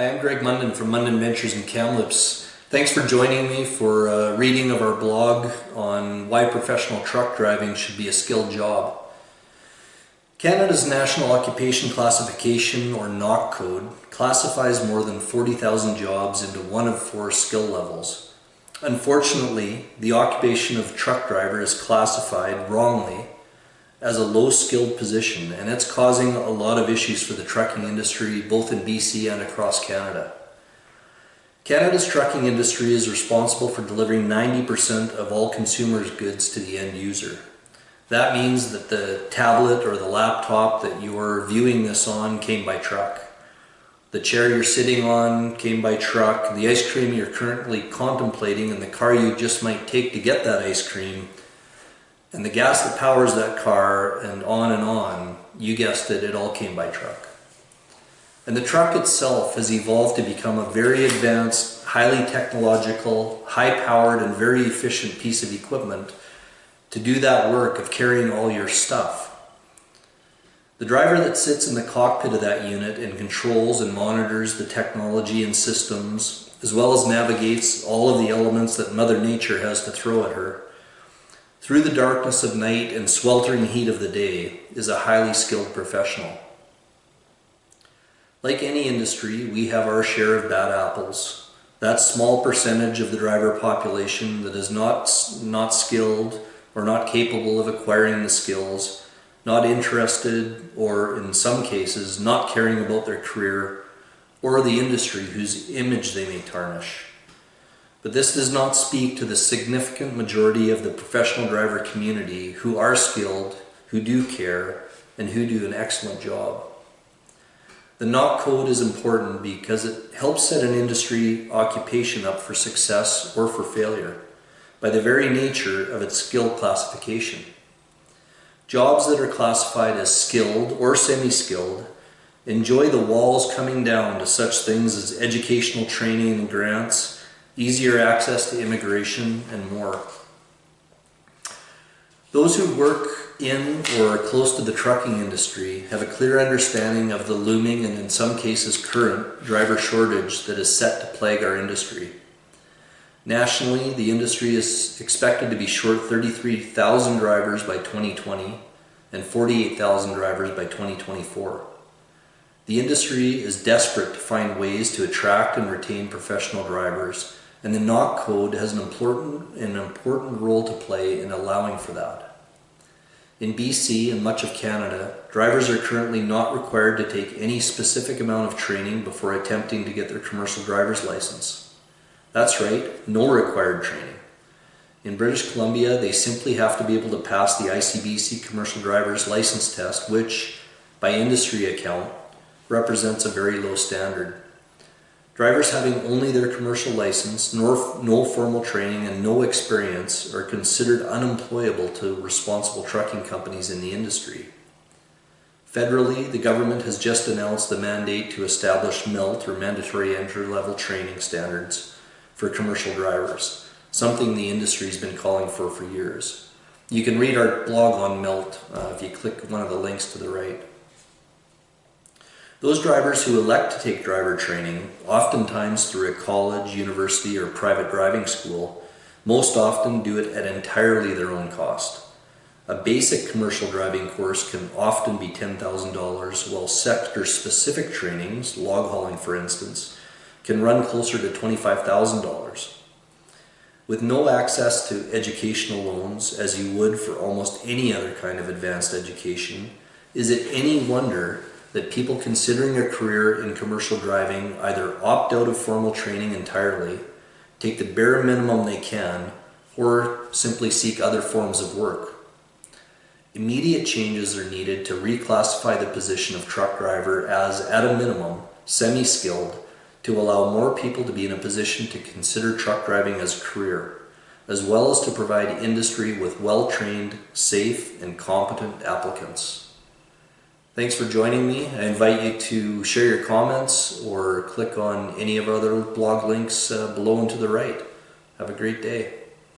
Hi, I'm Greg Munden from Munden Ventures in Kamloops. Thanks for joining me for a reading of our blog on why professional truck driving should be a skilled job. Canada's National Occupation Classification, or NOC code, classifies more than 40,000 jobs into one of four skill levels. Unfortunately, the occupation of truck driver is classified wrongly as a low-skilled position, and it's causing a lot of issues for the trucking industry both in BC and across Canada. Canada's trucking industry is responsible for delivering 90% of all consumers' goods to the end user. That means that the tablet or the laptop that you're viewing this on came by truck. The chair you're sitting on came by truck. The ice cream you're currently contemplating and the car you just might take to get that ice cream, and the gas that powers that car, and on, you guessed it, it all came by truck. And the truck itself has evolved to become a very advanced, highly technological, high-powered, and very efficient piece of equipment to do that work of carrying all your stuff. The driver that sits in the cockpit of that unit and controls and monitors the technology and systems, as well as navigates all of the elements that Mother Nature has to throw at her, through the darkness of night and sweltering heat of the day, is a highly skilled professional. Like any industry, we have our share of bad apples. That small percentage of the driver population that is not skilled or not capable of acquiring the skills, not interested, or in some cases not caring about their career or the industry whose image they may tarnish. But this does not speak to the significant majority of the professional driver community who are skilled, who do care, and who do an excellent job. The NOC code is important because it helps set an industry occupation up for success or for failure by the very nature of its skill classification. Jobs that are classified as skilled or semi-skilled enjoy the walls coming down to such things as educational training and grants, easier access to immigration, and more. Those who work in or are close to the trucking industry have a clear understanding of the looming and in some cases current driver shortage that is set to plague our industry. Nationally, the industry is expected to be short 33,000 drivers by 2020 and 48,000 drivers by 2024. The industry is desperate to find ways to attract and retain professional drivers, and the NOC code has an important role to play in allowing for that. In BC and much of Canada, drivers are currently not required to take any specific amount of training before attempting to get their commercial driver's license. That's right, no required training. In British Columbia, they simply have to be able to pass the ICBC commercial driver's license test, which, by industry account, represents a very low standard. Drivers having only their commercial license, no formal training, and no experience are considered unemployable to responsible trucking companies in the industry. Federally, the government has just announced the mandate to establish MELT, or Mandatory Entry-Level Training Standards, for commercial drivers, something the industry's been calling for years. You can read our blog on MELT if you click one of the links to the right. Those drivers who elect to take driver training, oftentimes through a college, university, or private driving school, most often do it at entirely their own cost. A basic commercial driving course can often be $10,000, while sector-specific trainings, log hauling for instance, can run closer to $25,000. With no access to educational loans, as you would for almost any other kind of advanced education, is it any wonder that people considering a career in commercial driving either opt out of formal training entirely, take the bare minimum they can, or simply seek other forms of work? Immediate changes are needed to reclassify the position of truck driver as, at a minimum, semi-skilled, to allow more people to be in a position to consider truck driving as a career, as well as to provide industry with well-trained, safe, and competent applicants. Thanks for joining me. I invite you to share your comments or click on any of our other blog links below and to the right. Have a great day.